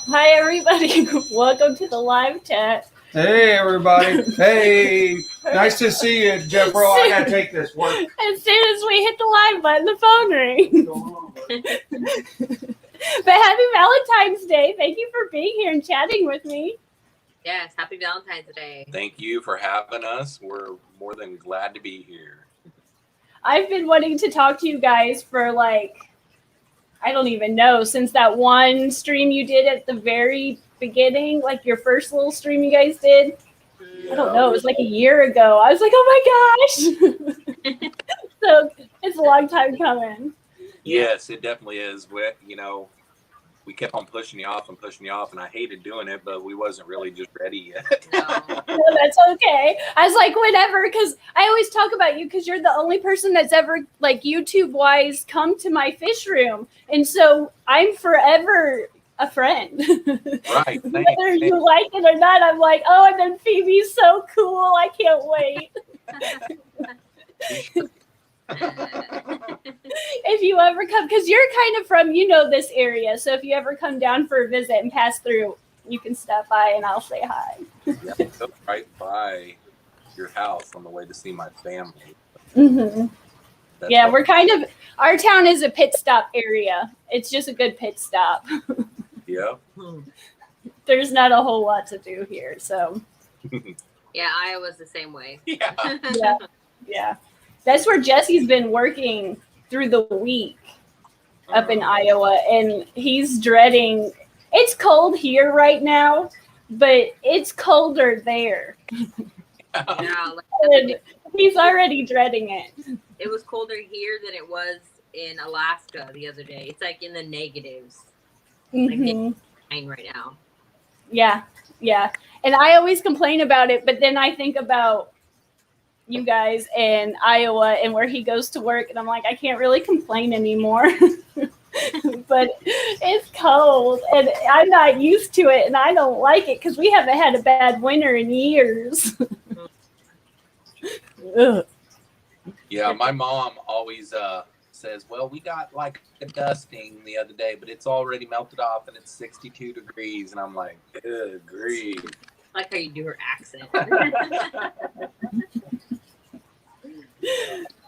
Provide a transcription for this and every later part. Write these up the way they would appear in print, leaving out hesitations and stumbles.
Hi, everybody. Welcome to the live chat. Hey, everybody. Hey, nice to see you, Jeffro. I gotta take this work. As soon as we hit the live button, the phone rings. But happy Valentine's Day. Thank you for being here and chatting with me. Yes, happy Valentine's Day. Thank you for having us. We're more than glad to be here. I've been wanting to talk to you guys for I don't even know, since that one stream you did at the very beginning, like your first little stream you guys did. I don't know, it was like a year ago. I was like, oh my gosh. So it's a long time coming. Yes, it definitely is. We kept on pushing you off, and I hated doing it, but we wasn't really just ready yet. No, that's okay. I was like, whenever, because I always talk about you because you're the only person that's ever, like, YouTube-wise come to my fish room. And so I'm forever a friend. Right. Whether you like it or not, I'm like, oh, and then Phoebe's so cool. I can't wait. If you ever come, because you're kind of from, this area. So if you ever come down for a visit and pass through, you can stop by and I'll say hi. Yeah, go right by your house on the way to see my family. Mm-hmm. Yeah, we're our town is a pit stop area. It's just a good pit stop. Yeah. There's not a whole lot to do here, so. Yeah, Iowa's the same way. Yeah. Yeah. That's where Jesse's been working through the week up in Iowa, and he's dreading. It's cold here right now, but it's colder there. Yeah, And he's already dreading it. It was colder here than it was in Alaska the other day. It's like in the negatives. Mm-hmm. Like it's right now. Yeah. And I always complain about it, but then I think about you guys in Iowa and where he goes to work, and I'm like, I can't really complain anymore. But it's cold and I'm not used to it, and I don't like it because we haven't had a bad winter in years. Yeah, my mom always says, well, we got like a dusting the other day, but it's already melted off and it's 62 degrees. And I'm like, good grief. I like how you do her accent.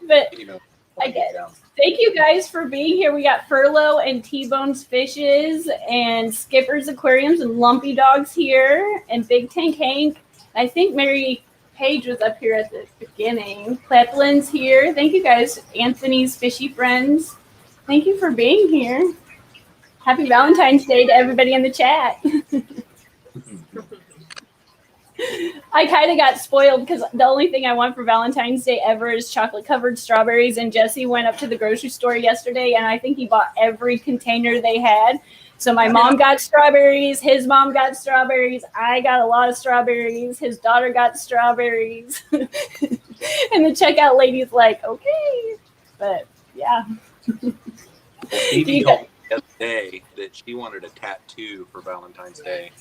But I guess. Thank you guys for being here. We got Furlough and T-Bone's Fishes and Skipper's Aquariums and Lumpy Dogs here and Big Tank Hank. I think Mary Page was up here at the beginning. Cleplin's here. Thank you guys. Anthony's Fishy Friends. Thank you for being here. Happy Valentine's Day to everybody in the chat. I kind of got spoiled because the only thing I want for Valentine's Day ever is chocolate-covered strawberries, and Jesse went up to the grocery store yesterday, and I think he bought every container they had. So my mom got strawberries, his mom got strawberries, I got a lot of strawberries, his daughter got strawberries. And the checkout lady's like, okay. But, yeah. Phoebe told me the other day that she wanted a tattoo for Valentine's Day.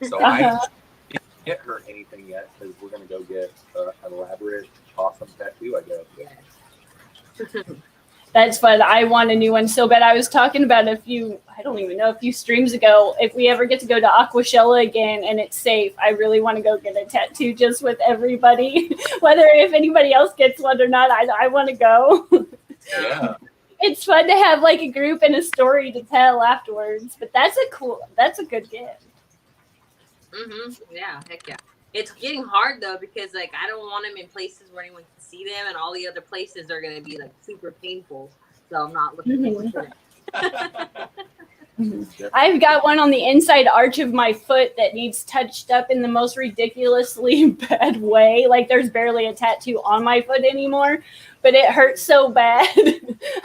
So I get her anything yet because we're going to go get an elaborate, awesome tattoo, I guess. That's fun. I want a new one so bad. I was talking about a few streams ago. If we ever get to go to Aquashella again and it's safe, I really want to go get a tattoo just with everybody. Whether if anybody else gets one or not, I want to go. Yeah. It's fun to have like a group and a story to tell afterwards. But that's a good gift. Mm-hmm. Yeah, heck yeah. It's getting hard though because like I don't want them in places where anyone can see them, and all the other places are going to be like super painful. So I'm not looking forward to it. I've got one on the inside arch of my foot that needs touched up in the most ridiculously bad way. Like there's barely a tattoo on my foot anymore, but it hurts so bad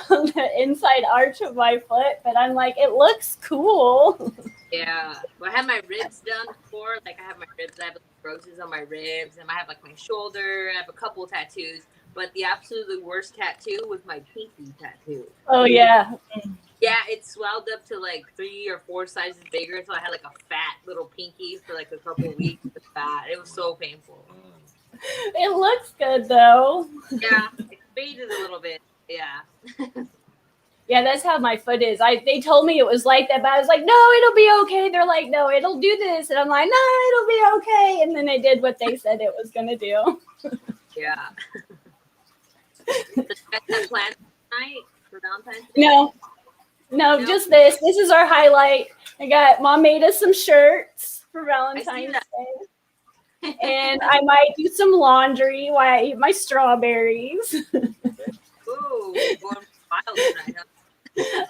on the inside arch of my foot. But I'm like, it looks cool. Yeah. Well, I had my ribs done before. Like I have my ribs, I have like, roses on my ribs, and I have like my shoulder. I have a couple tattoos, but the absolutely worst tattoo was my pinky tattoo. Oh yeah. Yeah, it swelled up to like 3 or 4 sizes bigger, so I had like a fat little pinky for like a couple of weeks. It was fat. It was so painful. It looks good though. Yeah, it faded a little bit. Yeah. Yeah, that's how my foot is. They told me it was like that, but I was like, no, it'll be okay. They're like, no, it'll do this. And I'm like, no, it'll be okay. And then it did what they said it was going to do. Yeah. Did you guys have plans tonight for Valentine's Day? No, just this. This is our highlight. Mom made us some shirts for Valentine's Day. And I might do some laundry while I eat my strawberries. Ooh, going wild tonight, huh?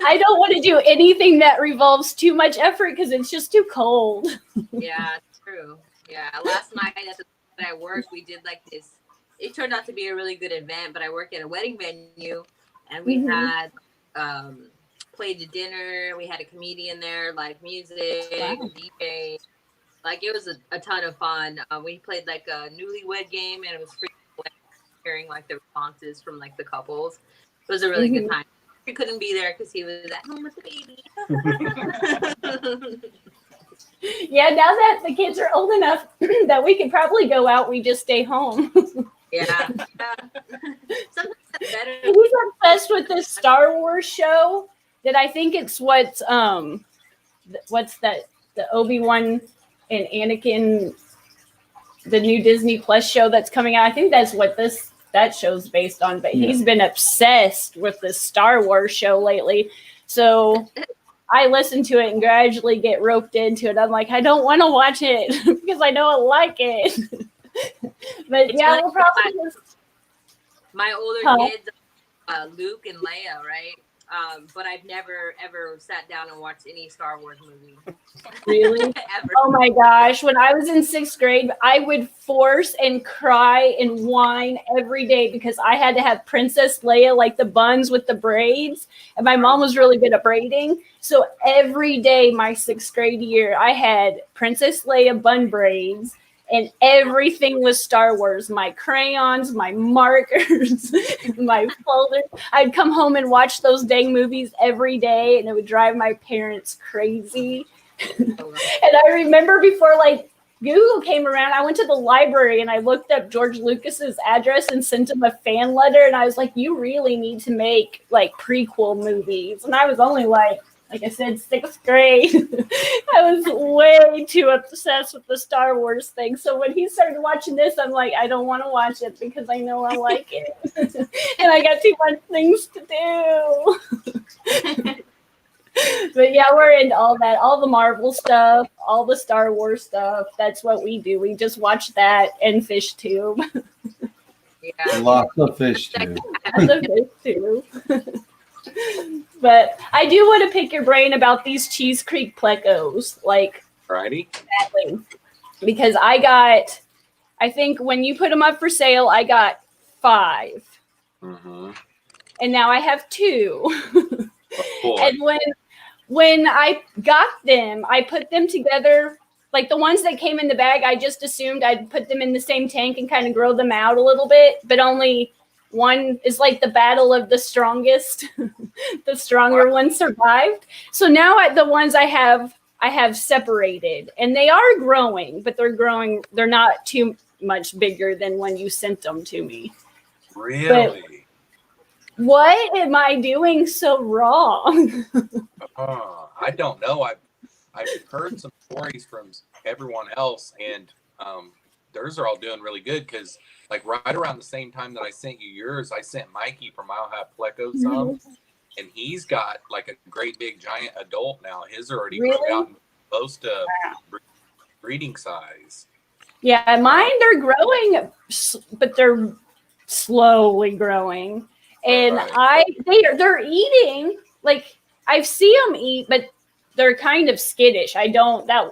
I don't want to do anything that revolves too much effort because it's just too cold. Yeah, it's true. Yeah, last night at work, we did like this. It turned out to be a really good event, but I work at a wedding venue, and we had played the dinner. We had a comedian there, live music, DJ. Like, it was a ton of fun. We played like a newlywed game, and it was pretty cool hearing like the responses from like the couples. It was a really good time. He couldn't be there because he was at home with the baby. Yeah, now that the kids are old enough that we could probably go out, we just stay home. Yeah. Sometimes that's better. He's obsessed with this Star Wars show that I think it's what's that, the Obi-Wan and Anakin, the new Disney Plus show that's coming out. I think that's what that show's based on, but he's been obsessed with this Star Wars show lately. So I listen to it and gradually get roped into it. I'm like, I don't want to watch it because I don't like it. But it's we'll probably my older kids, Luke and Leia, right? But I've never ever sat down and watched any Star Wars movie. Really? Ever. Oh my gosh. When I was in 6th grade, I would force and cry and whine every day because I had to have Princess Leia, like the buns with the braids. And my mom was really good at braiding. So every day, my 6th grade year, I had Princess Leia bun braids. And everything was Star Wars. My crayons, my markers, my folders. I'd come home and watch those dang movies every day, and it would drive my parents crazy. And I remember before like Google came around, I went to the library and I looked up George Lucas's address and sent him a fan letter. And I was like, you really need to make like prequel movies. And I was only like I said, 6th grade. I was way too obsessed with the Star Wars thing. So when he started watching this, I'm like, I don't want to watch it because I know I like it. And I got too much things to do. But yeah, we're into all that, all the Marvel stuff, all the Star Wars stuff. That's what we do. We just watch that and fish tube. Yeah. Lots of fish tube. Lots of fish tube. But I do want to pick your brain about these Cheese Creek plecos, like, Friday? because I think when you put them up for sale, I got 5, and now I have 2. And when I got them, I put them together. Like the ones that came in the bag, I just assumed I'd put them in the same tank and kind of grow them out a little bit, but only one is like the battle of the strongest. The stronger one survived. So now the ones I have separated, and they are growing, but they're not too much bigger than when you sent them to me. Really? But what am I doing so wrong? I don't know. I've heard some stories from everyone else, and theirs are all doing really good because, like, right around the same time that I sent you yours, I sent Mikey from I'll Have Plecos some, and he's got like a great big giant adult now. His are already grown out and close to breeding size. Yeah, mine, they're growing, but they're slowly growing. And they're eating, like, I see them eat, but they're kind of skittish. That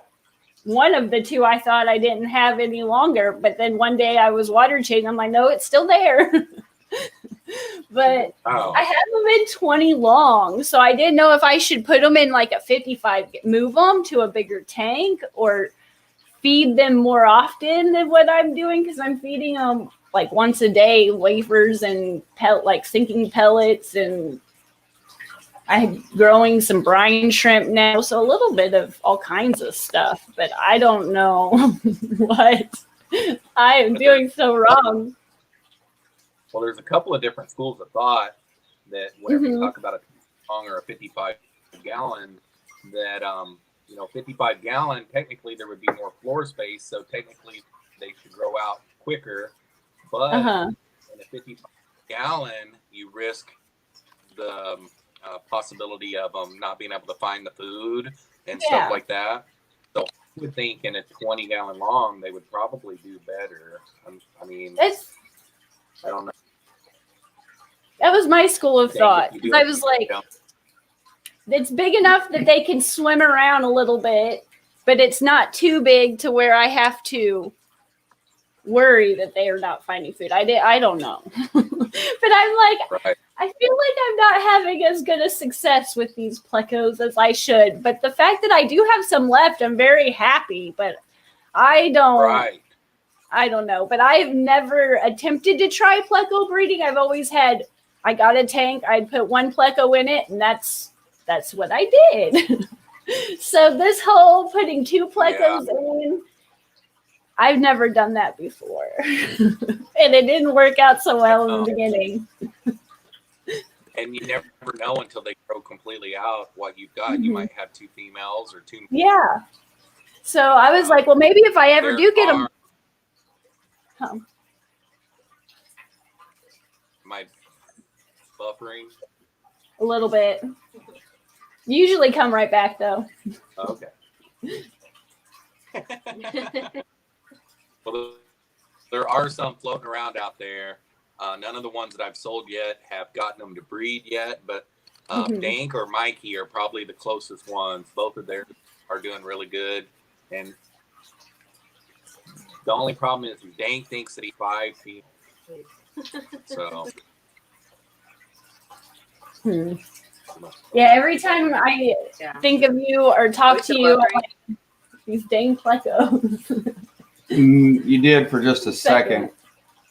one of the 2 I thought I didn't have any longer, but then one day I was water changing. I'm like, no, it's still there. But I have them in 20 long, so I didn't know if I should put them in like a 55, move them to a bigger tank, or feed them more often than what I'm doing, because I'm feeding them like once a day, wafers and sinking pellets, and I'm growing some brine shrimp now, so a little bit of all kinds of stuff, but I don't know what I am doing so wrong. Well, there's a couple of different schools of thought that whenever you talk about a long or a 55 gallon, that 55 gallon, technically there would be more floor space, so technically they should grow out quicker. But in a 55 gallon, you risk the possibility of them not being able to find the food and stuff like that. So I would think in a 20 gallon long, they would probably do better. I mean, I don't know. That was my school of thought. I was like, it's big enough that they can swim around a little bit, but it's not too big to where I have to worry that they are not finding food. I don't know. But I'm like, Right. I feel like I'm not having as good a success with these plecos as I should. But the fact that I do have some left, I'm very happy. But I don't know. But I've never attempted to try pleco breeding. I've always I got a tank, I'd put one pleco in it, and that's what I did. So this whole putting 2 plecos in, I've never done that before. And it didn't work out so well in the beginning. And you never know until they grow completely out what you've got. You might have 2 females or 2 males. Yeah. So I was like, well, maybe if I ever do get them. Am I buffering? A little bit. Usually come right back, though. Okay. Well, there are some floating around out there. None of the ones that I've sold yet have gotten them to breed yet, but Dank or Mikey are probably the closest ones. Both of theirs are doing really good. And the only problem is Dank thinks that he's 5 feet. So. Yeah, every time I think of you or talk to you, I'm like, these dang plecos. You did for just a second.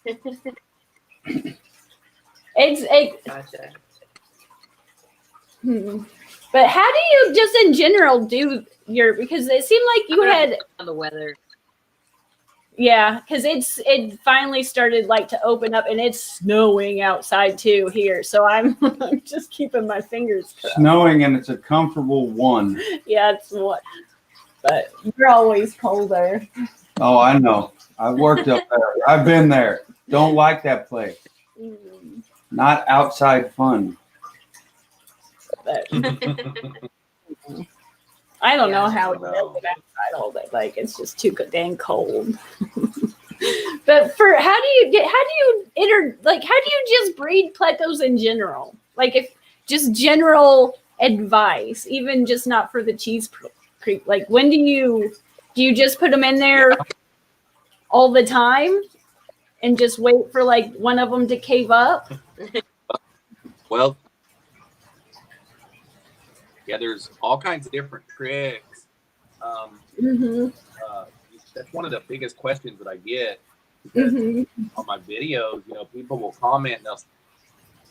Gotcha. But how do you just in general do because it seemed like you had on the weather. Yeah, because it finally started like to open up, and it's snowing outside too here. So I'm just keeping my fingers crossed. Snowing, and it's a comfortable 1. Yeah, it's what. But you're always colder. Oh, I know. I've worked up there. I've been there. Don't like that place. Not outside fun. But I don't know how it does it outside all day. Like it's just too dang cold. But how do you just breed plecos in general? Like if just general advice, even just not for the cheese creek. Like when do you just put them in there all the time and just wait for like one of them to cave up? Well, yeah, there's all kinds of different tricks. That's one of the biggest questions that I get. Because on my videos, people will comment and they'll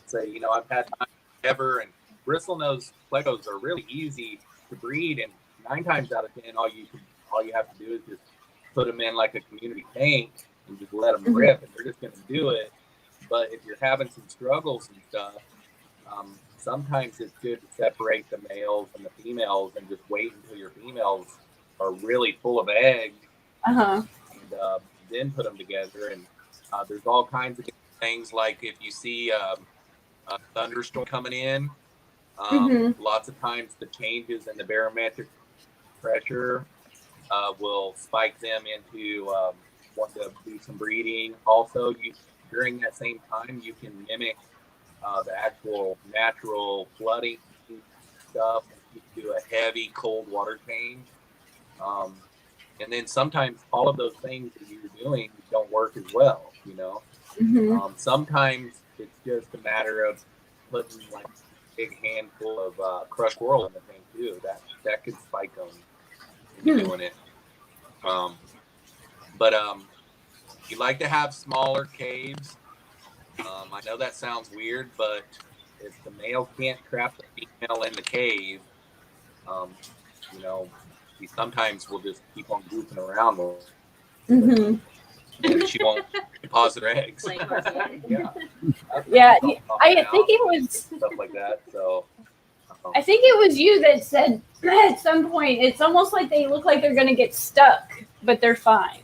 say, I've had time ever, and bristlenose plecos are really easy to breed, and 9 times out of 10, all you have to do is just put them in like a community tank and just let them rip, and they're just going to do it. But if you're having some struggles and stuff, sometimes it's good to separate the males and the females and just wait until your females are really full of eggs, and then put them together. And there's all kinds of things, like if you see a thunderstorm coming in, lots of times the changes in the barometric pressure will spike them into wanting to do some breeding. Also, during that same time, you can mimic the actual natural flooding stuff. You can do a heavy cold water change. And then sometimes all of those things that you're doing don't work as well, Sometimes it's just a matter of putting like a big handful of crushed coral in the tank too. That could spike them into doing it. But you like to have smaller caves. I know that sounds weird, but if the male can't trap the female in the cave, she sometimes will just keep on goofing around with and she won't deposit her eggs. Yeah, I think it was stuff like that. So I think it was you that said at some point it's almost like they look like they're going to get stuck, but they're fine.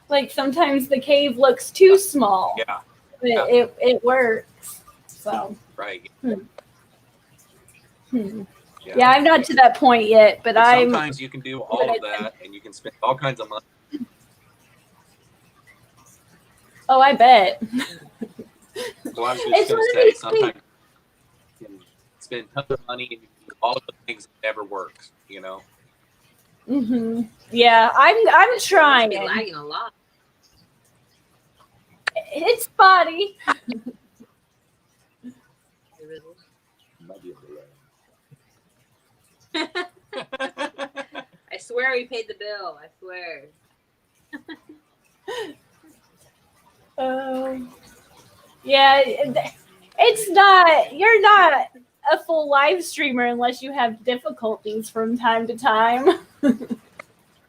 Like sometimes the cave looks too small. Yeah. But Yeah. it works. So. Right. Yeah, I'm not to that point yet, but sometimes you can do all of that and you can spend all kinds of money. Oh, I bet. Well, I was just going to say, sometimes you can spend tons of money and do all of the things that never works, you know? Yeah, I'm trying. It must be lagging a lot. It's spotty. Might be a I swear we paid the bill. I swear. Yeah, it's not. You're not a full live streamer unless you have difficulties from time to time.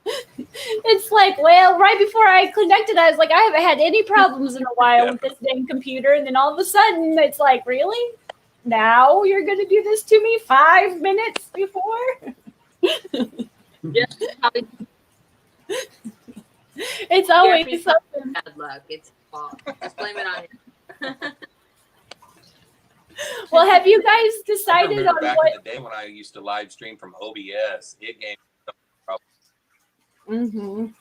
It's like, well, right before I connected, I was like, I haven't had any problems in a while with this dang computer, and then all of a sudden, it's like, really? Now you're going to do this to me 5 minutes before? It's always something. Bad luck. It's fault. Just blame it on him. Well, have you guys decided on back what? in the day when I used to live stream from OBS, it gave me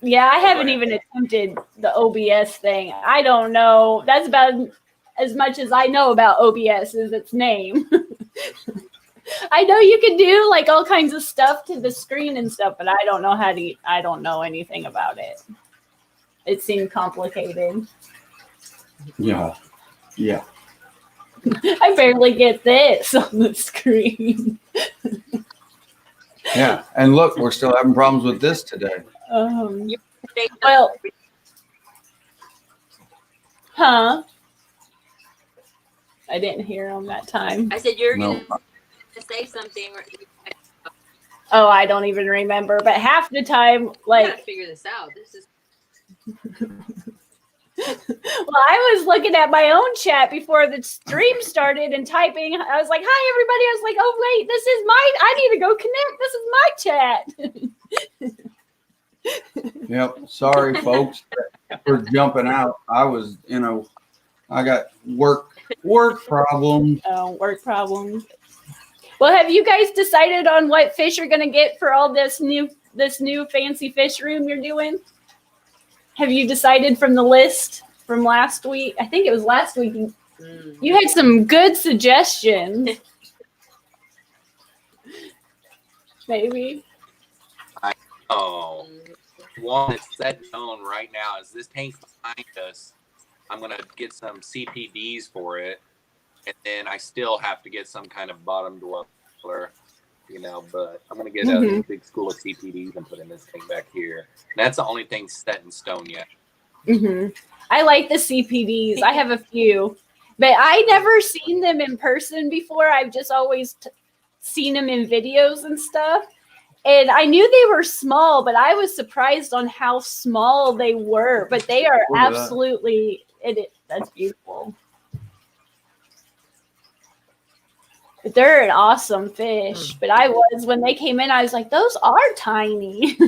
Yeah, I haven't even attempted the OBS thing. I don't know. That's about as much as I know about OBS is its name. I know you can do like all kinds of stuff to the screen and stuff, but I don't know I don't know anything about it. It seemed complicated. Yeah. I barely get this on the screen. Yeah. And look, we're still having problems with this today. Well, huh? I didn't hear him that time. I said you're going to say something. Oh, I don't even remember. But half the time, like, I gotta figure this out. This is. Well, I was looking at my own chat before the stream started and typing. I was like, "Hi, everybody!" I was like, "Oh wait, this is my. I need to go connect. This is my chat." Yep. Sorry, folks, for jumping out. I was, I got work problems. Oh, work problems. Well, have you guys decided on what fish you're gonna get for all this new fancy fish room you're doing? Have you decided from the list from last week? I think it was last week. You had some good suggestions. Maybe. One that's set known right now is this tank behind us. I'm going to get some CPDs for it. And then I still have to get some kind of bottom dweller, but I'm going to get a big school of CPDs and put in this thing back here. And that's the only thing set in stone yet. I like the CPDs. I have a few, but I never seen them in person before. I've just always seen them in videos and stuff. And I knew they were small, but I was surprised on how small they were. But they are absolutely, that's beautiful. They're an awesome fish. But when they came in, I was like, those are tiny.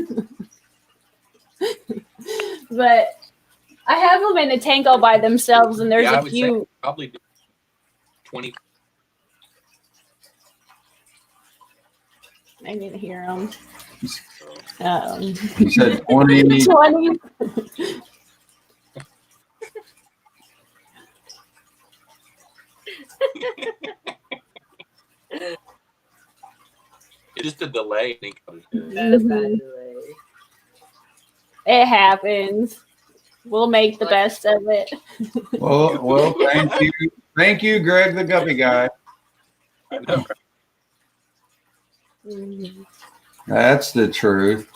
But I have them in a tank all by themselves, and there's a few. Probably 20. I need to hear them. You said 20. 20. It's just a delay. It happens. We'll make the best of it. Well, thank you, Greg, the guppy guy. I know. That's the truth.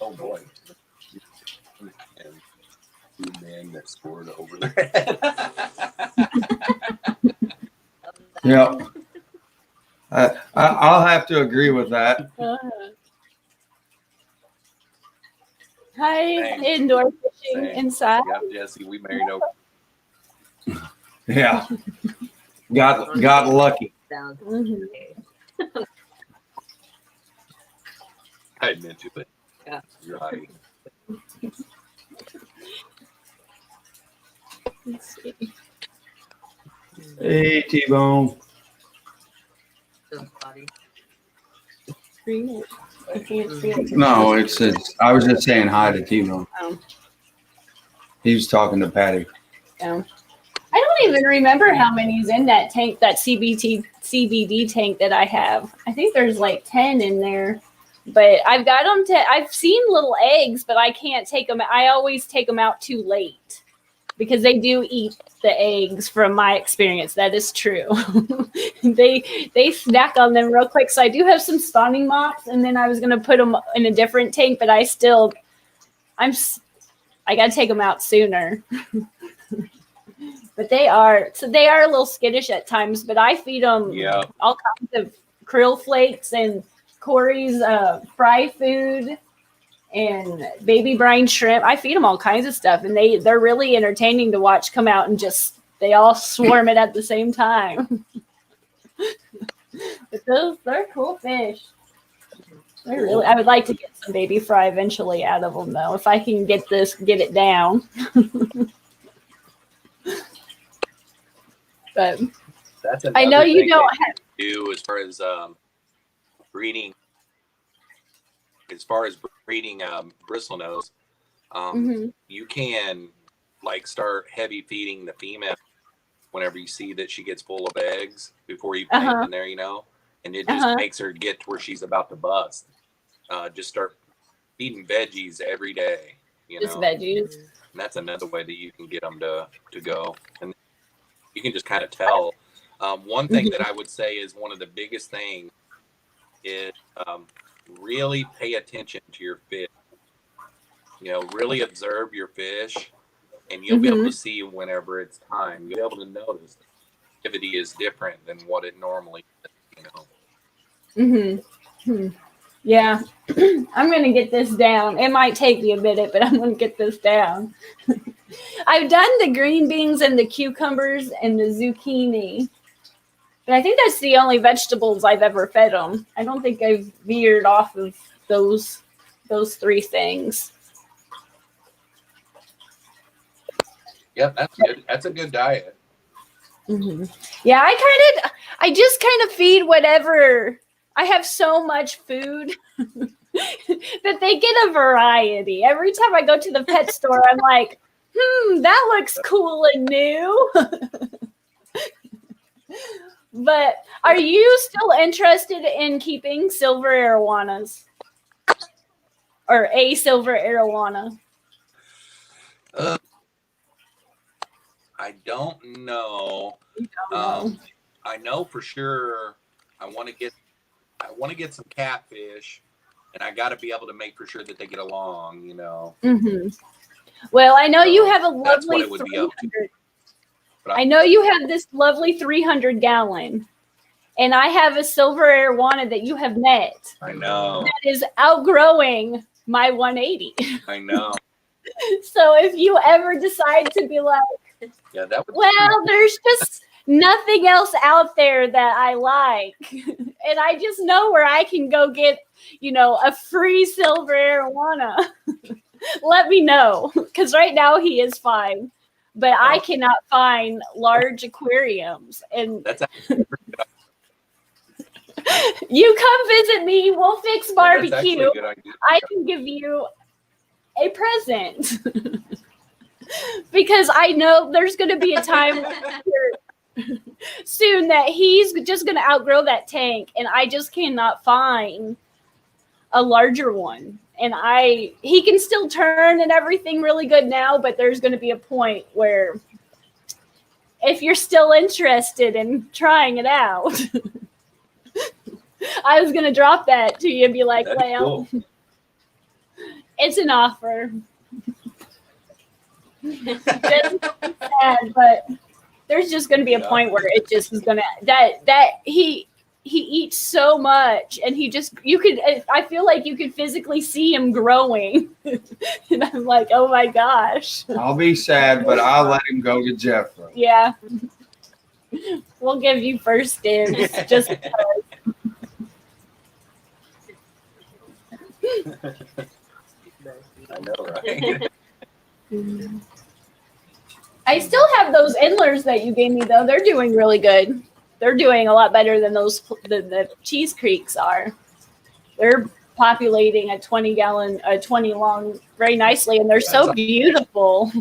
Oh boy. And two men that scored over there. Yeah. I'll have to agree with that. Hi, indoor fishing inside. Yeah, Jesse, we married over. Yeah. Got lucky. Sounds Mhm. okay. I admit to it. Yeah. Right. Let's see. Hey, T-Bone. So funny. Screen it. I can't see it. No, it's I was just saying hi to T-Bone. Oh. He was talking to Patty. Yeah. I don't even remember how many's in that tank, that CBD tank that I have. I think there's like 10 in there. But I've got them I've seen little eggs, but I can't take them. I always take them out too late because they do eat the eggs from my experience. That is true. They snack on them real quick. So I do have some spawning mops, and then I was going to put them in a different tank, but I got to take them out sooner. But they are a little skittish at times, but I feed them all kinds of krill flakes and Corey's fry food and baby brine shrimp. I feed them all kinds of stuff, and they're really entertaining to watch come out and they all swarm it at the same time. But they're cool fish. I would like to get some baby fry eventually out of them though, if I can get it down. But That's I know you thing don't that have do as far as breeding. As far as breeding bristlenose, you can start heavy feeding the female whenever you see that she gets full of eggs before you put it in there, and it just makes her get to where she's about to bust. Just start feeding veggies every day, just veggies. And that's another way that you can get them to go. And you can just kind of tell. One thing that I would say is one of the biggest things is really pay attention to your fish. Really observe your fish, and you'll be able to see whenever it's time. You'll be able to notice the activity is different than what it normally is. Yeah, I'm going to get this down. It might take me a minute, but I'm going to get this down. I've done the green beans and the cucumbers and the zucchini, but I think that's the only vegetables I've ever fed them. I don't think I've veered off of those three things. Yep, that's good. That's a good diet. Yeah, I just kind of feed whatever. I have so much food that they get a variety. Every time I go to the pet store, I'm like, that looks cool and new. But are you still interested in keeping silver arowanas? Or a silver arowana? I don't know. You don't know. I know for sure I want to get some catfish, and I got to be able to make for sure that they get along, Well, I know you have a That's what lovely it would be up to. 300. I know you have this lovely 300 gallon, and I have a silver arowana that you have met. I know. That is outgrowing my 180. I know. So if you ever decide to be like, Yeah, that would. well, there's just nothing else out there that I like, and I just know where I can go get, a free silver arowana. Let me know, because right now he is fine, but I cannot find large aquariums. And That's you come visit me, we'll fix actually barbecue. a good idea. I can give you a present. Because I know there's going to be a time soon that he's just going to outgrow that tank, and I just cannot find a larger one. And he can still turn and everything really good now, but there's going to be a point where if you're still interested in trying it out, I was going to drop that to you and be like, That'd be cool. It's an offer. Just sad, but there's just going to be a point where it just is going to that he eats so much, and I feel like you could physically see him growing. And I'm like, oh my gosh. I'll be sad, but I'll let him go to Jeffroz. Yeah. We'll give you first dibs. Just I know, right? I still have those endlers that you gave me, though. They're doing really good. They're doing a lot better than the Cheese Creeks are. They're populating a 20 long very nicely, and they're so beautiful.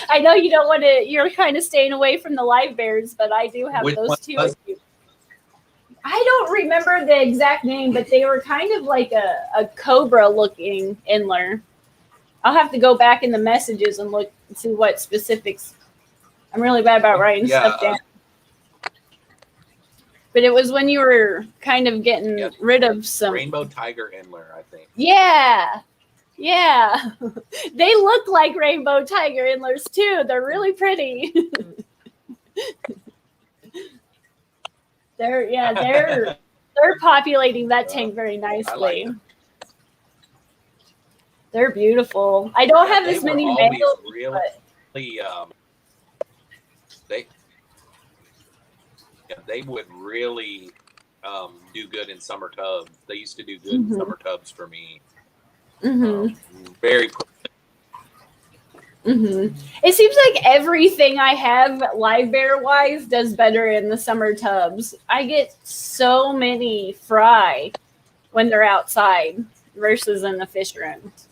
I know you don't want to, you're kind of staying away from the live bears, but I do have those too. I don't remember the exact name, but they were kind of like a cobra looking endler. I'll have to go back in the messages and look and see what specifics. I'm really bad about writing stuff down. But it was when you were kind of getting rid of some Rainbow tiger endler, I think. Yeah. Yeah. They look like rainbow tiger endlers too. They're really pretty. They're populating that tank very nicely. They're beautiful. I don't have as many males. They would really do good in summer tubs. They used to do good in summer tubs for me. Very. It seems like everything I have live bear wise does better in the summer tubs. I get so many fry when they're outside versus in the fish rooms.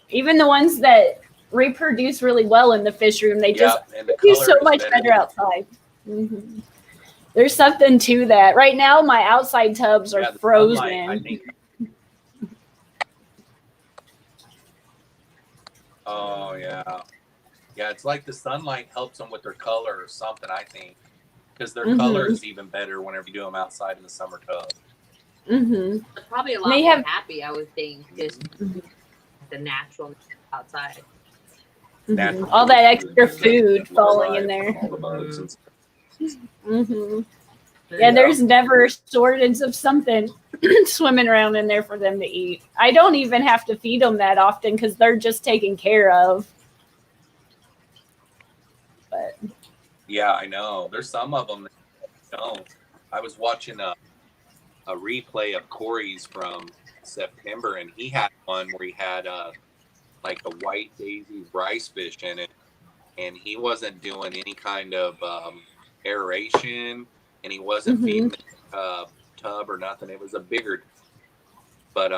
Even the ones that reproduce really well in the fish room, they just do so much better outside. There's something to that. Right now, my outside tubs are frozen. Sunlight, I think. Oh, yeah. Yeah, it's like the sunlight helps them with their color or something, I think. Because their color is even better whenever you do them outside in the summer tub. They're probably a lot more happy, I would think, just the natural outside. All that extra food falling in there. Yeah, there's never a shortage of something swimming around in there for them to eat. I don't even have to feed them that often because they're just taken care of. But yeah, I know. There's some of them that don't. I was watching a replay of Corey's from September, and he had one where he had like a white daisy rice fish in it, and he wasn't doing any kind of aeration, and he wasn't feeding the tub or nothing. It was a bigger, but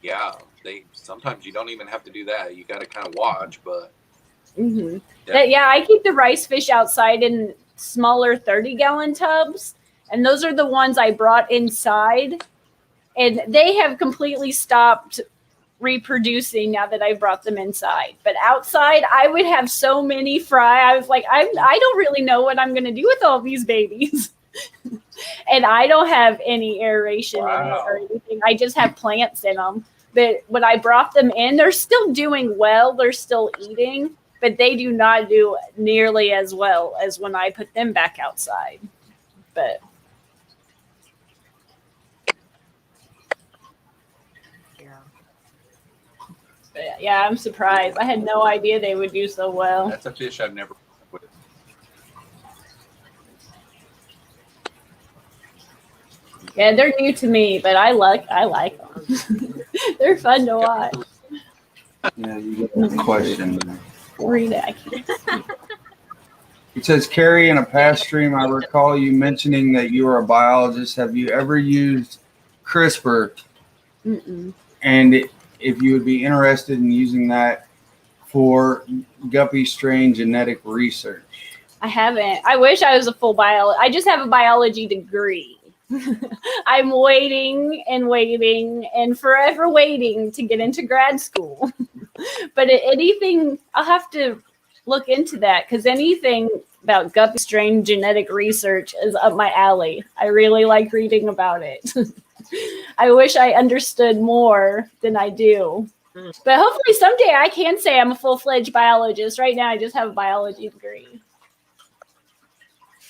yeah, they sometimes you don't even have to do that. You got to kind of watch, but I keep the rice fish outside in smaller 30-gallon tubs, and those are the ones I brought inside, and they have completely stopped reproducing now that I brought them inside. But outside, I would have so many fry. I was like, I don't really know what I'm going to do with all these babies. And I don't have any aeration in it or anything. I just have plants in them. But when I brought them in, they're still doing well. They're still eating, but they do not do nearly as well as when I put them back outside. But yeah, I'm surprised. I had no idea they would do so well. That's a fish I've never with. Yeah, they're new to me, but I like them. They're fun to watch. Yeah, you get a question. Read it. I can't see. It says, Carrie, in a past stream, I recall you mentioning that you are a biologist. Have you ever used CRISPR? And if you would be interested in using that for guppy strain genetic research. I haven't. I wish I was a full biologist. I just have a biology degree. I'm waiting and forever waiting to get into grad school. But anything, I'll have to look into that because anything about guppy strain genetic research is up my alley. I really like reading about it. I wish I understood more than I do. But hopefully someday I can say I'm a full-fledged biologist. Right now I just have a biology degree.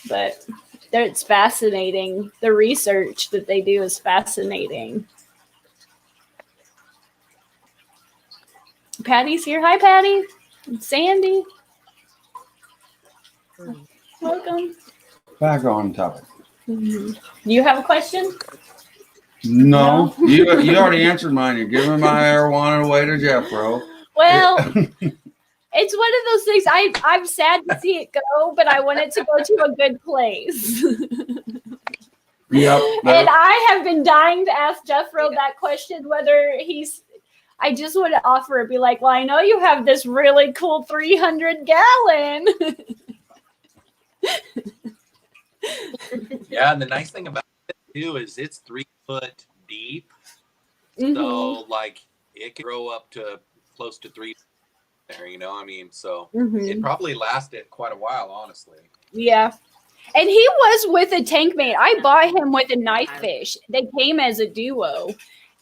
But it's fascinating. The research that they do is fascinating. Patty's here. Hi, Patty. And Sandy. Welcome. Back on topic. Do you have a question? No, you already answered mine. You're giving my arowana away to Jeffro. Well, it's one of those things. I'm sad to see it go, but I want it to go to a good place. Yep. And I have been dying to ask Jeffro that question, whether I just want to offer it, be like, well, I know you have this really cool 300-gallon. Yeah, and the nice thing about it too is it's 3 foot deep, so like it can grow up to close to 3 there. You know, I mean, so it probably lasted quite a while, honestly. Yeah. And he was with a tank mate. I bought him with a knife fish. They came as a duo.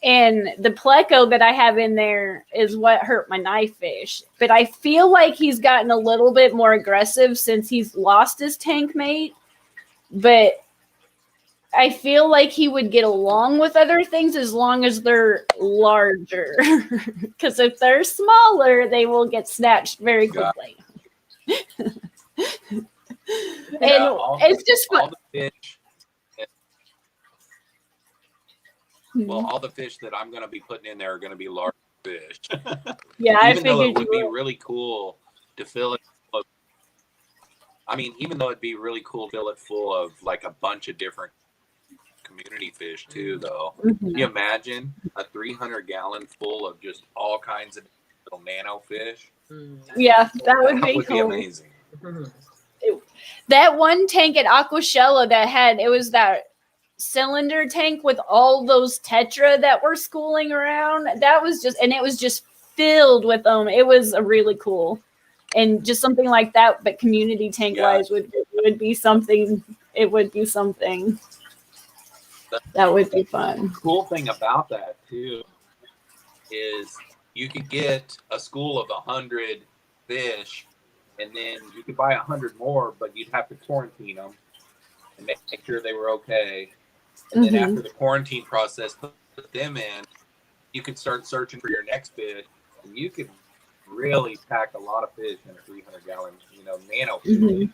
And the pleco that I have in there is what hurt my knife fish. But I feel like he's gotten a little bit more aggressive since he's lost his tank mate. But I feel like he would get along with other things as long as they're larger. Because if they're smaller, they will get snatched very quickly. And it's just fun. All the fish. Well, all the fish that I'm going to be putting in there are going to be large fish. Yeah, I even though figured it would be really cool to fill it. Even though it'd be really cool to fill it full of like a bunch of different community fish too, though. Can you imagine a 300-gallon full of just all kinds of little nano fish? Yeah, that would That be would cool. be amazing. That one tank at Aquashella it was that cylinder tank with all those tetra that were schooling around. That was it was just filled with them. It was a really cool. And just something like that, but community tank wise would be something. It would be something. That would be fun. The cool thing about that too is you could get a school of 100 fish, and then you could buy 100 more, but you'd have to quarantine them and make sure they were okay. And then after the quarantine process, put them in, you could start searching for your next fish, and you could really pack a lot of fish in a 300-gallon, nano fish.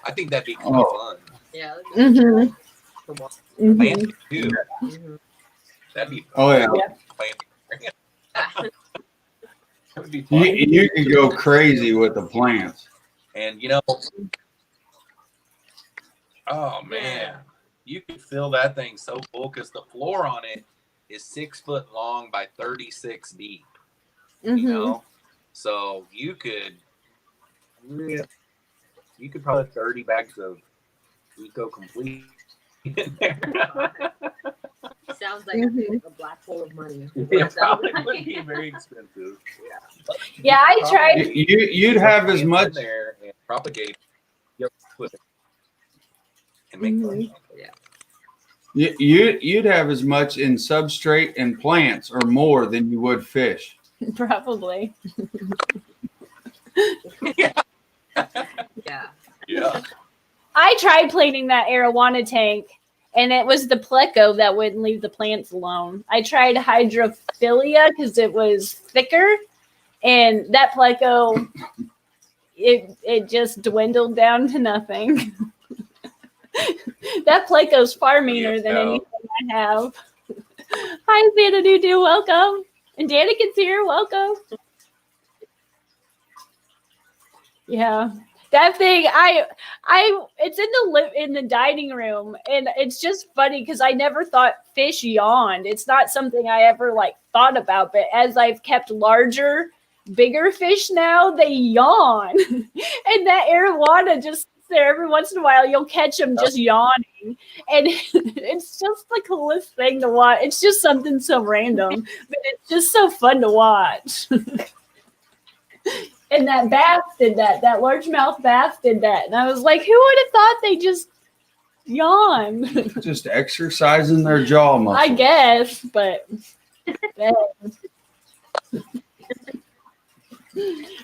I think that'd be kind of fun. Yeah. Planting too. That'd be fun. Oh yeah. That would be fun. You could go crazy with the plants. And oh man, you could fill that thing so full because the floor on it is 6 foot long by 36 deep. So you could probably have 30 bags of Eco Complete in there. Sounds like a black hole of money. It probably would be very expensive. Yeah, I tried. You'd have as much there and propagate and make money. Yeah. You'd have as much in substrate and plants or more than you would fish. Probably. Yeah. I tried plating that arowana tank, and it was the pleco that wouldn't leave the plants alone. I tried hydrophilia because it was thicker, and that pleco, it just dwindled down to nothing. That pleco's far meaner than anything I have. Hi, Santa Doo, welcome. And Danikin's here, welcome. Yeah, that thing, it's in the dining room, and it's just funny because I never thought fish yawned. It's not something I ever thought about, but as I've kept larger, bigger fish now, they yawn, and that arowana just there every once in a while. You'll catch them just yawning, and it's just the coolest thing to watch. It's just something so random, but it's just so fun to watch. And that bass did that largemouth bass did that. And I was like, who would have thought they just yawn? Just exercising their jaw muscles. I guess, but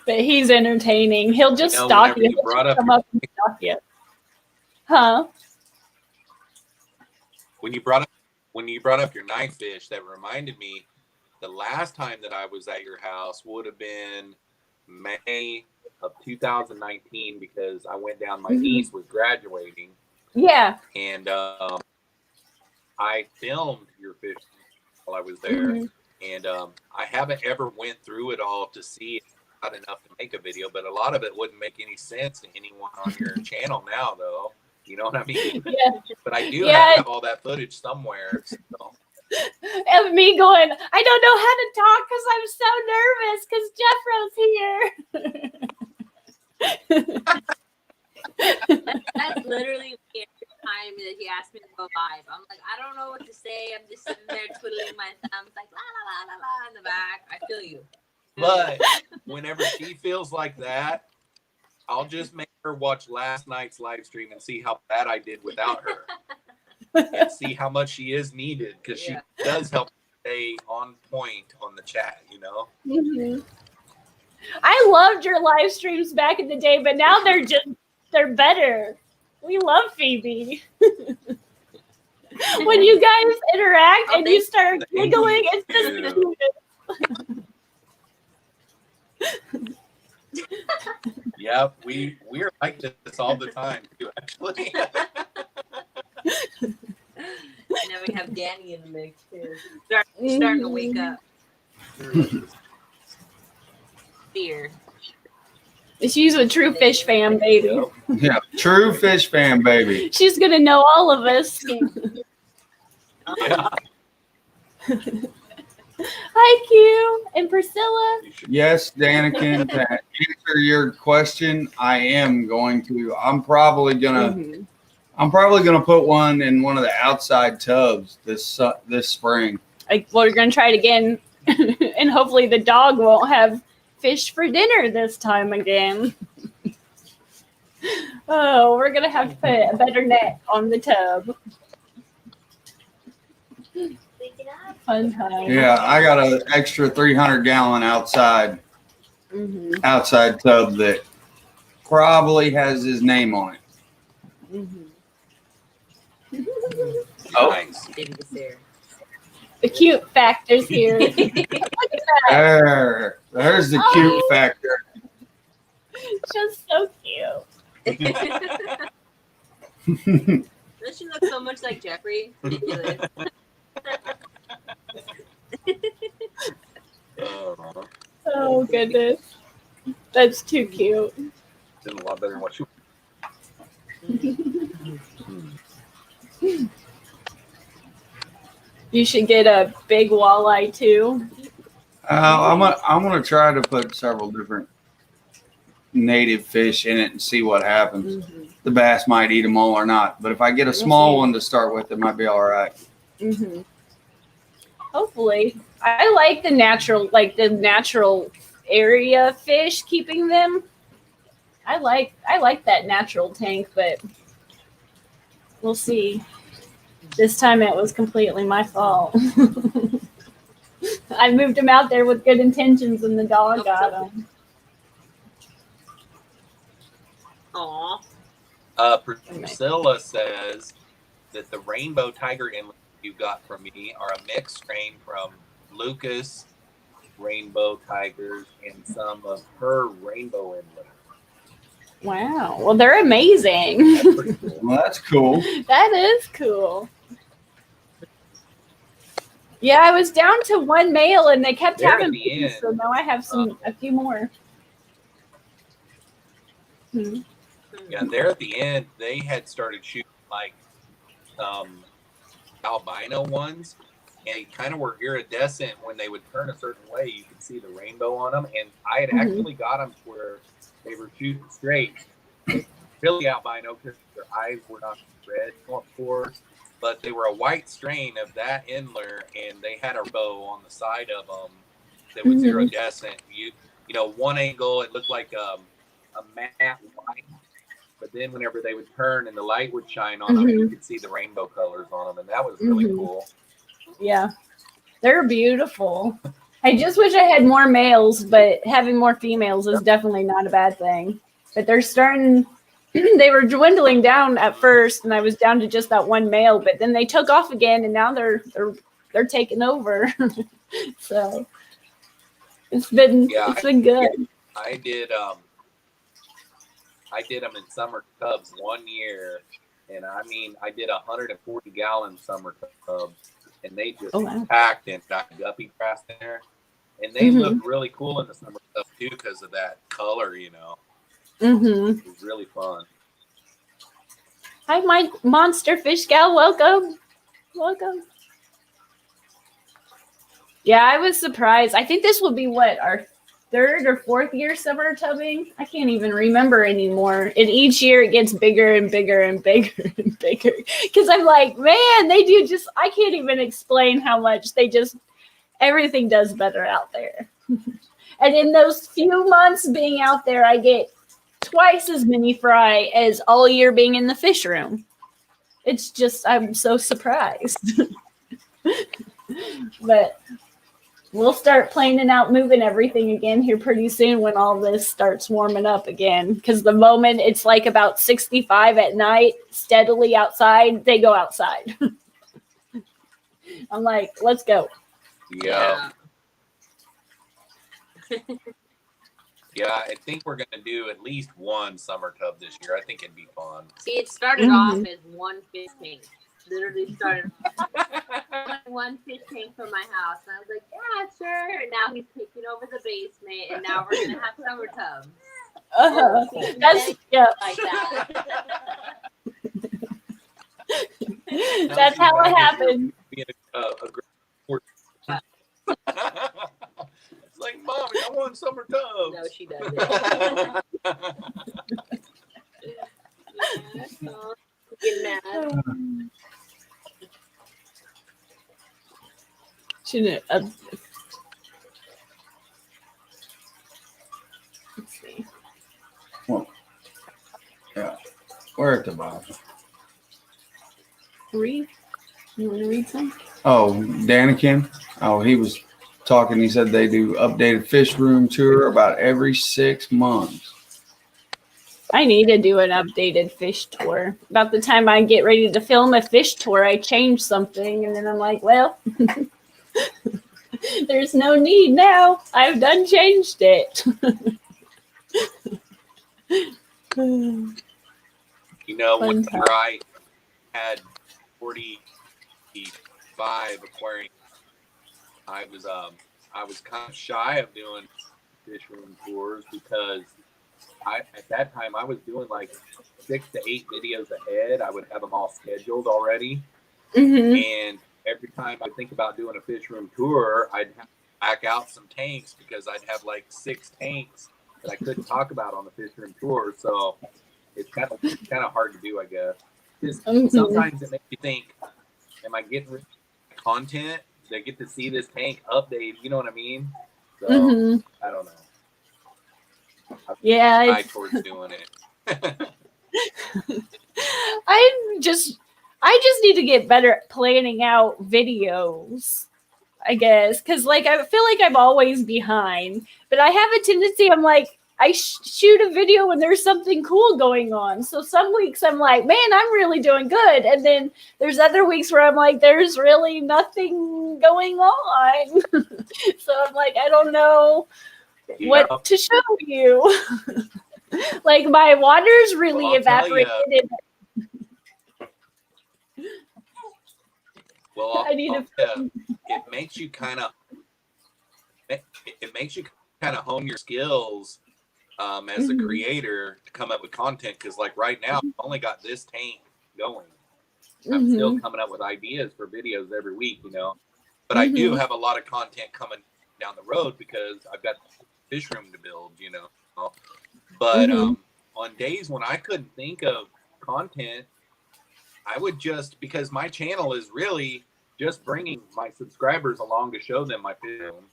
he's entertaining. He'll just stalk you. He'll just come up and stalk you. Huh? When you brought up your knife fish, that reminded me the last time that I was at your house would have been May of 2019 because I went down. My niece was graduating. Yeah. And I filmed your fish while I was there. And I haven't ever went through it all to see if I got enough to make a video, but a lot of it wouldn't make any sense to anyone on your channel now, though. You know what I mean? Yeah. But I do have all that footage somewhere. So. And me going, I don't know how to talk because I'm so nervous because Jeffro's here. That's literally the time that he asked me to go live. I'm like, I don't know what to say. I'm just sitting there twiddling my thumbs, like la la la la la in the back. I feel you. But whenever she feels like that, I'll just make her watch last night's live stream and see how bad I did without her. And see how much she is needed because she does help stay on point on the chat, you know. I loved your live streams back in the day, but now they're better. We love Phoebe. When you guys interact and you start giggling, it's just Yeah, we're like this all the time too, actually. And then we have Danny in the mix too. Starting to wake up. Fear. She's a true fish fan, baby. Yeah, true fish fan, baby. She's gonna know all of us. Yeah. Hi, Q and Priscilla. Yes, Danikin, to answer your question, I am going to. I'm probably gonna put one in one of the outside tubs this spring. We're gonna try it again, and hopefully the dog won't have fish for dinner this time again. Oh, we're gonna have to put a better net on the tub. Fun time. Yeah, I got an extra 300-gallon outside tub that probably has his name on it. Oh, nice. The cute factor's here. Look at that. There's the cute factor. Just so cute. Does she look so much like Jeffrey? Ridiculous. Oh goodness, that's too cute. Did a lot better than what you. You should get a big walleye too. I'm gonna try to put several different native fish in it and see what happens. The bass might eat them all or not, but if I get a small one to start with, it might be all right. Hopefully, I like the natural area fish. Keeping them, I like that natural tank, but we'll see. This time it was completely my fault. I moved him out there with good intentions, and the dog got him. Aw. Priscilla says that the rainbow tiger inlet you got from me are a mixed strain from Lucas rainbow tigers and some of her rainbow inlet. Wow. Well, they're amazing. That's pretty cool. Well, that's cool. That is cool. Yeah, I was down to one male, and they kept They're having at the babies, end. so now I have a few more. Yeah, there at the end, they had started shooting like albino ones, and they kind of were iridescent. When they would turn a certain way, you could see the rainbow on them. And I had actually got them where they were shooting straight, really albino because their eyes were not red, of course, but they were a white strain of that Endler, and they had a bow on the side of them that was iridescent. You know, one angle it looked like a matte white. But then whenever they would turn and the light would shine on them, you could see the rainbow colors on them. And that was really cool. Yeah, they're beautiful. I just wish I had more males, but having more females is definitely not a bad thing. But they're starting, they were dwindling down at first, and I was down to just that one male, but then they took off again, and now they're taking over. So it's been good. I did I did them in summer tubs 1 year, and I mean, I did 140-gallon summer tubs, and they just packed and got guppy grass in there, and they looked really cool in the summer tub too because of that color, you know. It was really fun. Hi, my monster fish gal. Welcome. Yeah, I was surprised. I think this will be what, our 3rd or 4th year summer tubbing? I can't even remember anymore. And each year it gets bigger and bigger and bigger and bigger. Because I'm like, man, they do just, I can't even explain how much they just, everything does better out there. And in those few months being out there, I get twice as many fry as all year being in the fish room. It's just, I'm so surprised. But we'll start planning out moving everything again here pretty soon when all this starts warming up again. Because the moment it's like about 65 at night, steadily outside, they go outside. I'm like, let's go. Yeah. Yeah, I think we're going to do at least one summer tub this year. I think it'd be fun. See, it started off as one fish tank. Literally started off one fish tank from my house. And I was like, yeah, sure. And now he's taking over the basement, and now we're going to have summer tubs. That's, yeah. Like that. That's how it happened. It's like, Mommy, I want summer tubs. No, she doesn't. Get mad. Shouldn't let's see. Well, yeah, we're at the bottom. Read? You want to read some? Oh, Danikin. Oh, he was talking. He said they do updated fish room tour about every 6 months. I need to do an updated fish tour. About the time I get ready to film a fish tour, I change something, and then I'm like, well, there's no need now. I've done changed it. You know, whenever I had 45 aquariums, I was kind of shy of doing fish room tours because at that time I was doing like 6 to 8 videos ahead. I would have them all scheduled already, and every time I think about doing a fish room tour, I'd have to back out some tanks because I'd have like 6 tanks that I couldn't talk about on the fish room tour. So it's kind of hard to do, I guess. Because sometimes it makes you think, am I getting content? Did I get to see this tank update? You know what I mean? So I don't know. I towards doing it. I just need to get better at planning out videos, I guess, because like I feel like I'm always behind, but I have a tendency. I'm like, I shoot a video when there's something cool going on. So some weeks I'm like, man, I'm really doing good, and then there's other weeks where I'm like, there's really nothing going on. So I'm like, I don't know what to show you. Like my water's really evaporated. Well, I need it makes you kind of hone your skills as a creator to come up with content, because like right now I've only got this tank going. I'm still coming up with ideas for videos every week, you know, but I do have a lot of content coming down the road because I've got fish room to build, you know. But on days when I couldn't think of content, I would just, because my channel is really just bringing my subscribers along to show them my fish room.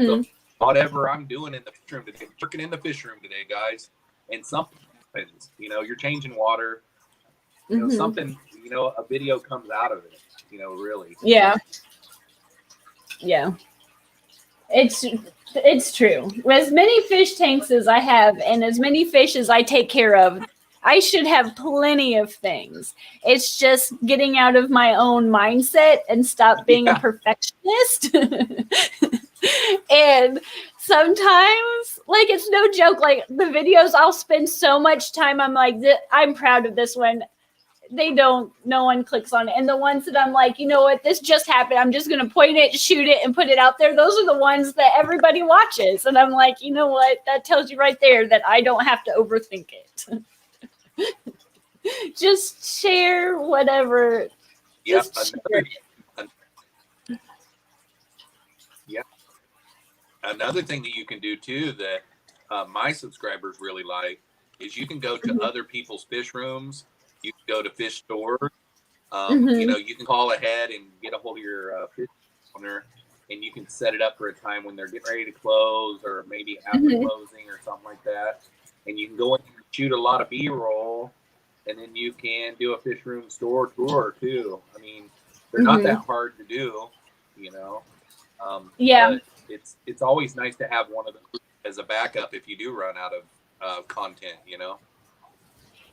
So whatever I'm doing in the fish room today, working in the fish room today, guys, and something happens, you know, you're changing water, you know, something, you know, a video comes out of it, you know, really. Yeah. It's true. As many fish tanks as I have and as many fish as I take care of, I should have plenty of things. It's just getting out of my own mindset and stop being a perfectionist. And sometimes, like, it's no joke. Like, the videos, I'll spend so much time. I'm like, I'm proud of this one. No one clicks on it. And the ones that I'm like, you know what, this just happened. I'm just going to point it, shoot it, and put it out there. Those are the ones that everybody watches. And I'm like, you know what, that tells you right there that I don't have to overthink it. Just share whatever. Yeah. Just share it. Yeah. Another thing that you can do too that my subscribers really like is you can go to other people's fish rooms. You can go to fish stores. You know, you can call ahead and get a hold of your fish owner, and you can set it up for a time when they're getting ready to close, or maybe after closing, or something like that. And you can go in and shoot a lot of B-roll, and then you can do a fish room store tour too. I mean, they're not that hard to do, you know. But it's always nice to have one of them as a backup if you do run out of content, you know.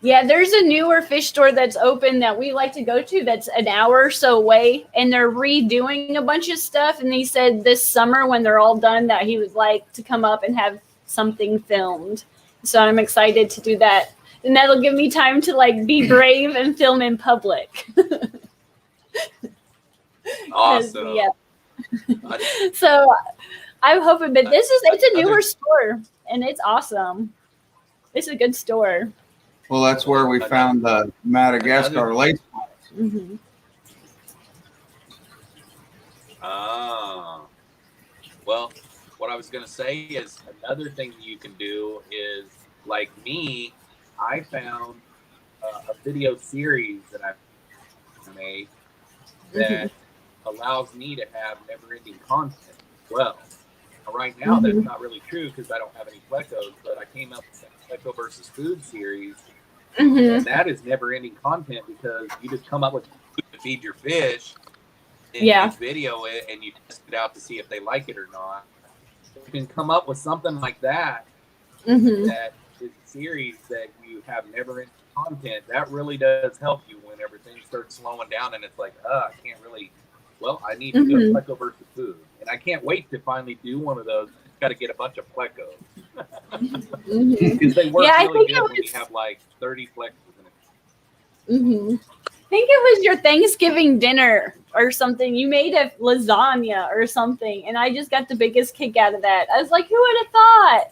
Yeah, there's a newer fish store that's open that we like to go to that's an hour or so away, and they're redoing a bunch of stuff. And he said this summer when they're all done that he would like to come up and have something filmed. So I'm excited to do that. And that'll give me time to like be brave and film in public. Awesome. Yeah. So I'm hoping, but it's a newer store and it's awesome. It's a good store. Well, that's where we found the Madagascar lace points. Well, what I was going to say is another thing you can do is, like me, I found a video series that I've made that allows me to have never-ending content as well. Now, right now, that's not really true because I don't have any plecos, but I came up with a pleco versus food series. And that is never-ending content because you just come up with food to feed your fish, and you video it, and you test it out to see if they like it or not. You can come up with something like that, that is a series that you have never-ending content. That really does help you whenever things start slowing down, and it's like, I can't really, I need to do a pleco versus food. And I can't wait to finally do one of those. Got to get a bunch of plecos. Because they work really good when you have like 30 plecos in it. I think it was your Thanksgiving dinner or something. You made a lasagna or something, and I just got the biggest kick out of that. I was like, who would have thought?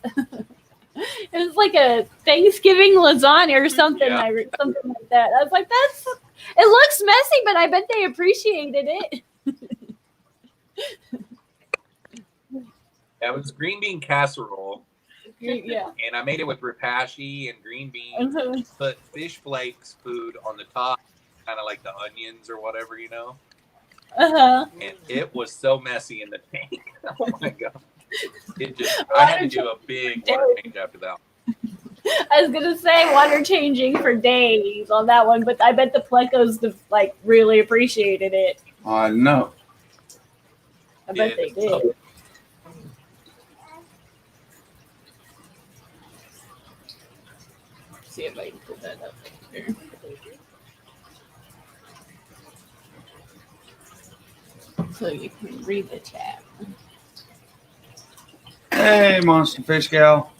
It was like a Thanksgiving lasagna or something. Something like that. I was like, it looks messy, but I bet they appreciated it. That was green bean casserole. Yeah. And I made it with rapashi and green beans. Put fish flakes food on the top, kind of like the onions or whatever, you know. And it was so messy in the tank. Oh my god! I had to do a big water change after that. I was gonna say water changing for days on that one, but I bet the plecos like really appreciated it. No. I bet they did. See if I can pull that up here. So you can read the chat. Hey, Monster Fish Gal.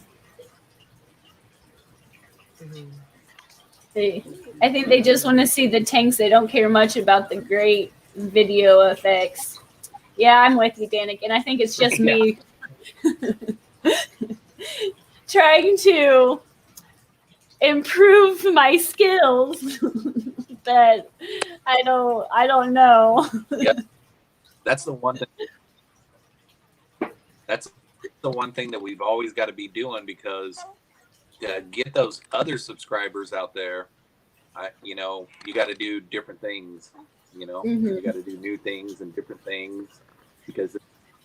I think they just want to see the tanks. They don't care much about the great video effects. Yeah, I'm with you, Danik, and I think it's just me trying to improve my skills that I don't know. That's the one thing. That's the one thing that we've always got to be doing, because to get those other subscribers out there, you got to do different things. You got to do new things and different things, because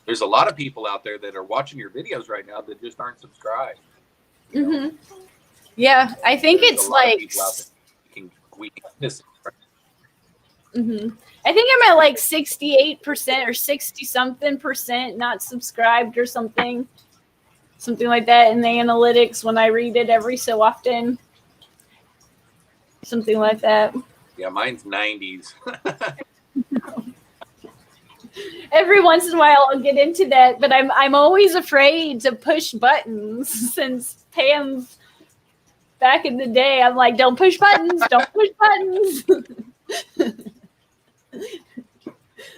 there's a lot of people out there that are watching your videos right now that just aren't subscribed. Yeah, I think there's it's like we can miss. I think I'm at like 68% or 60 something percent not subscribed or something like that in the analytics when I read it every so often. Something like that. Yeah, mine's 90s. Every once in a while I'll get into that, but I'm always afraid to push buttons since Pam's back in the day. I'm like, don't push buttons, don't push buttons.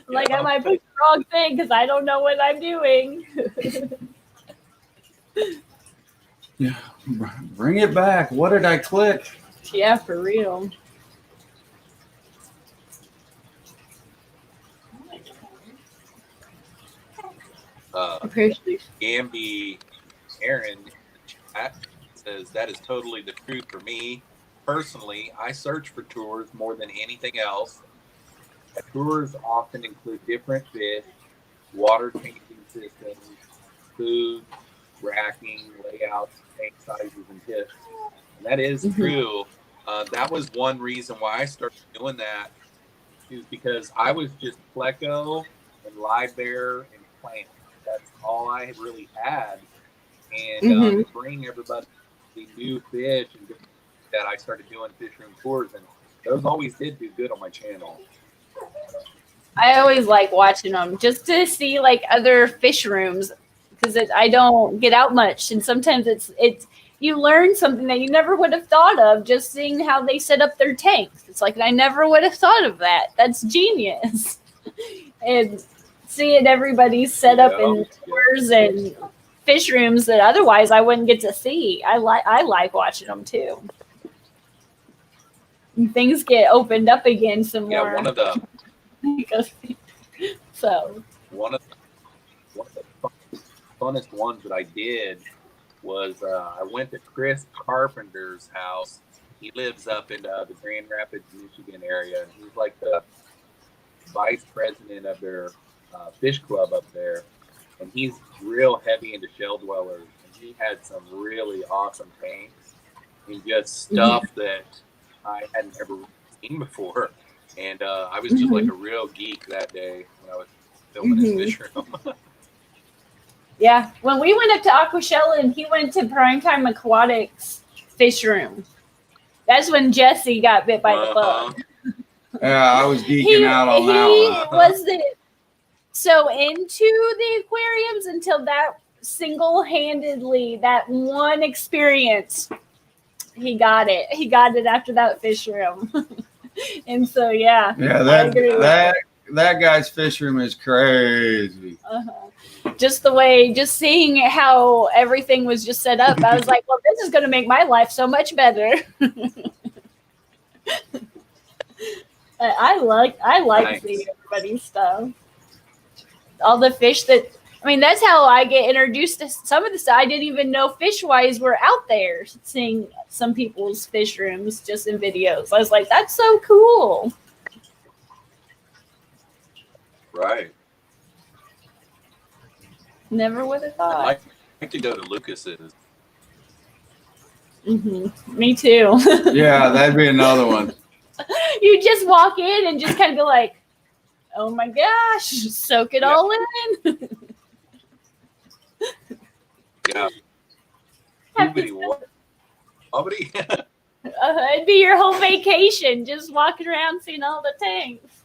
Like I might push the wrong thing because I don't know what I'm doing. Yeah, bring it back. What did I click? Yeah, for real. Appreciate. Gamby Aaron in the chat says that is totally the truth for me. Personally, I search for tours more than anything else. Tours often include different fish, water changing systems, food, racking, layouts, tank sizes, and tips. And that is true. That was one reason why I started doing that, is because I was just pleco and live bear and plant. That's all I really had. And to bring everybody the new fish and that, I started doing fish room tours, and those always did do good on my channel. I always like watching them just to see like other fish rooms because I don't get out much, and sometimes it's you learn something that you never would have thought of just seeing how they set up their tanks. It's like I never would have thought of that. That's genius. And seeing everybody's set up in tours and fish rooms that otherwise I wouldn't get to see. I like watching them too. And things get opened up again some more. Yeah, one of the funnest ones that I did was I went to Chris Carpenter's house. He lives up in the Grand Rapids, Michigan area, and he's like the vice president of their fish club up there. And he's real heavy into shell dwellers. And he had some really awesome tanks and just stuff that I hadn't ever seen before. And I was just like a real geek that day when I was filming his fish room. Yeah, when we went up to Aquashella and he went to Primetime Aquatics fish room, that's when Jesse got bit by the bug. Yeah, I was geeking out on that one. He wasn't so into the aquariums until that single-handedly, that one experience, he got it. He got it after that fish room. And so, yeah. Yeah, that guy's fish room is crazy. Just seeing how everything was just set up, I was like, well, this is going to make my life so much better. I like Nice. seeing everybody's stuff. All the fish that's how I get introduced to some of the stuff. I didn't even know fish-wise were out there, seeing some people's fish rooms just in videos. I was like, that's so cool. Right. Never would have thought. I'd like to go to Lucas's. Me too. Yeah, that'd be another one. You just walk in and just kind of go like, oh my gosh, soak it all in. Yeah. It'd be your whole vacation, just walking around seeing all the tanks.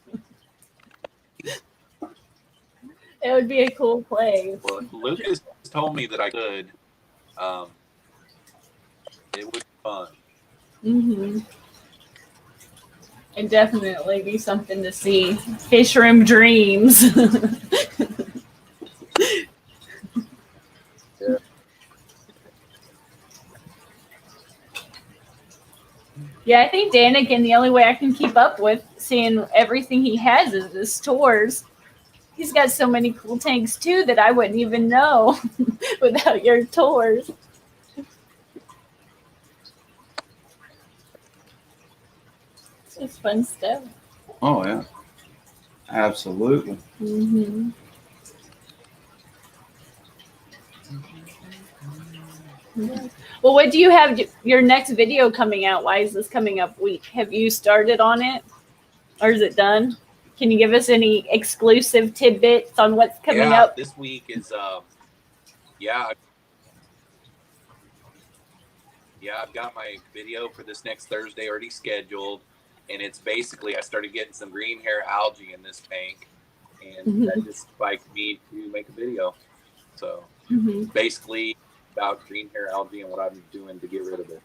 It would be a cool place. Well, Lucas told me that I could. It would be fun. It'd definitely be something to see. Fish room dreams. Yeah, I think Daniken, the only way I can keep up with seeing everything he has is his tours. He's got so many cool tanks too that I wouldn't even know without your tours. It's just fun stuff. Oh, yeah. Absolutely. Well, what do you have your next video coming out? Why is this coming up week? Have you started on it or is it done? Can you give us any exclusive tidbits on what's coming up? This week is, I've got my video for this next Thursday already scheduled. And it's basically, I started getting some green hair algae in this tank. and that just spiked me to make a video. So basically about green hair algae and what I'm doing to get rid of it.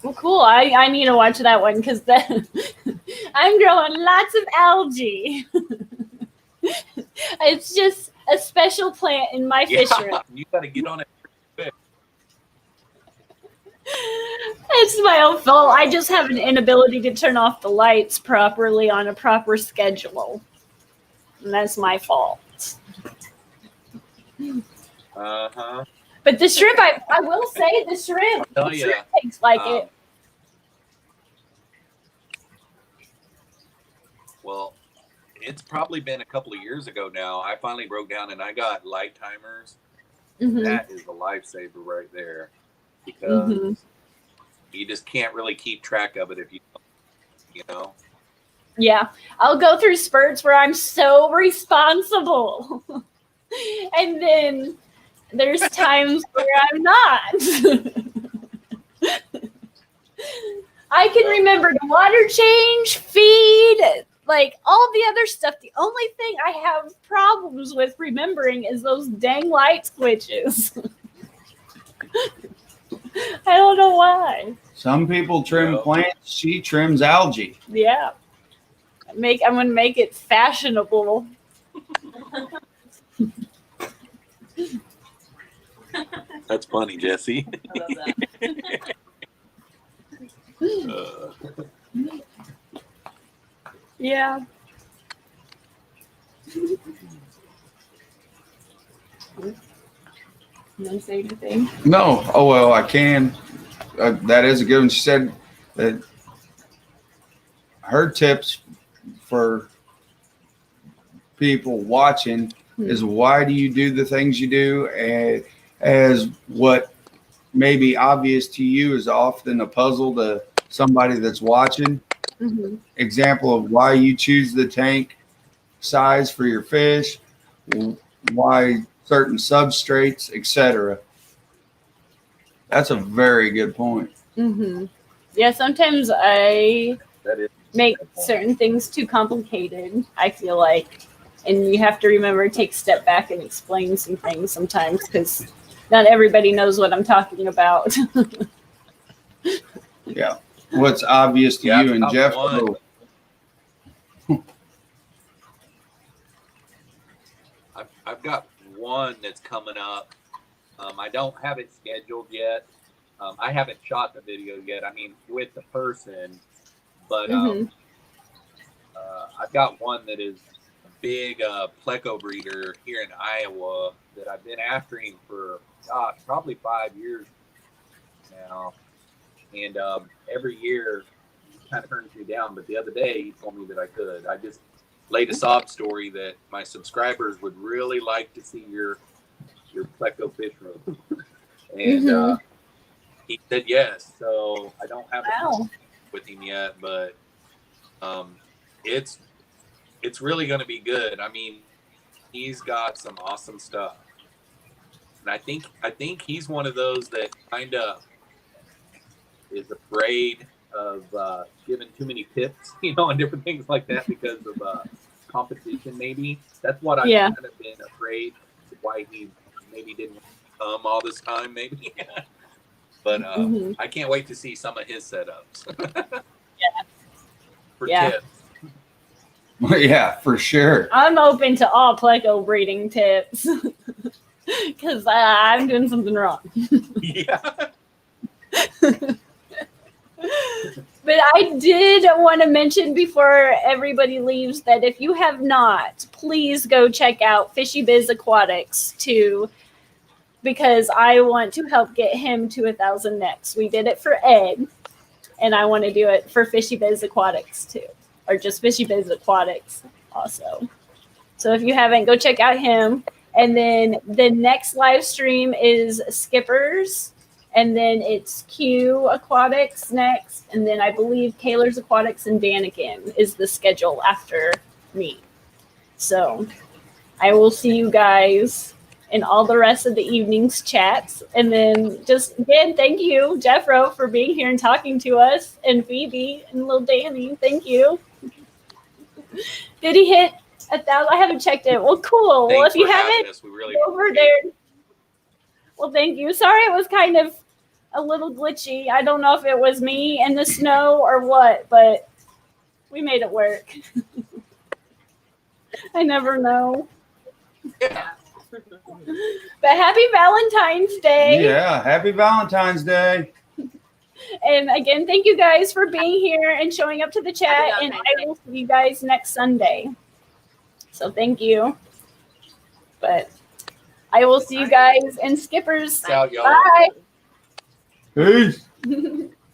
Well, cool. I need to watch that one because then I'm growing lots of algae. It's just a special plant in my fish room. You got to get on it. It's my own fault. I just have an inability to turn off the lights properly on a proper schedule. And that's my fault. But the shrimp, I will say the shrimp tastes like it. Well, it's probably been a couple of years ago now. I finally broke down and I got light timers. That is a lifesaver right there, because you just can't really keep track of it if you know. Yeah, I'll go through spurts where I'm so responsible. And then there's times where I'm not. I can remember to water change, feed, like all the other stuff. The only thing I have problems with remembering is those dang light switches. I don't know why. Some people trim plants. She trims algae. Yeah. I'm going to make it fashionable. That's funny, Jesse. I love that. Yeah. You want to say anything? No. Oh, well, I can. That is a good one. She said that her tips for people watching is, why do you do the things you do? And as what may be obvious to you is often a puzzle to somebody that's watching. Example of why you choose the tank size for your fish, why certain substrates, etc. That's a very good point. Yeah, sometimes I make certain things too complicated, I feel like. And you have to remember to take a step back and explain some things sometimes, because not everybody knows what I'm talking about. Yeah. What's obvious to you and Jeff? I've got one that's coming up. I don't have it scheduled yet. I haven't shot the video yet. I mean, with the person, but I've got one that is a big pleco breeder here in Iowa that I've been after him for probably 5 years now. And every year he kind of turns me down. But the other day he told me that I could. I just laid a sob story that my subscribers would really like to see your pleco fish room. And he said yes. So I don't have it with him yet, but it's really going to be good. I mean, he's got some awesome stuff. And I think he's one of those that kind of is afraid of giving too many tips, and different things like that because of competition. Maybe that's what I've kind of been afraid why he maybe didn't come all this time. Maybe, but I can't wait to see some of his setups. For tips. Yeah, for sure. I'm open to all pleco breeding tips because I'm doing something wrong. Yeah. But I did want to mention before everybody leaves that if you have not, please go check out Fishy Biz Aquatics too, because I want to help get him to 1,000 necks. We did it for Ed, and I want to do it for Fishy Biz Aquatics too, or just Fishy Biz Aquatics also. So if you haven't, go check out him. And then the next live stream is Skippers. And then it's Q Aquatics next. And then I believe Kaler's Aquatics and Daniken is the schedule after me. So I will see you guys in all the rest of the evening's chats. And then just again, thank you, Jeffro, for being here and talking to us. And Phoebe and little Danny, thank you. Did he hit 1,000. I haven't checked it. Well, cool. Well, Thanks if you for having haven't, us. We really go over appreciate it. there. Well, thank you. Sorry, it was kind of a little glitchy. I don't know if it was me in the snow or what, but we made it work. I never know. Yeah. But happy Valentine's Day. Yeah, happy Valentine's Day. And again, thank you guys for being here and showing up to the chat. Happy And Valentine's I will see you guys next Sunday. So thank you. But I will see you guys in Skippers. Peace out, y'all. Bye. Peace.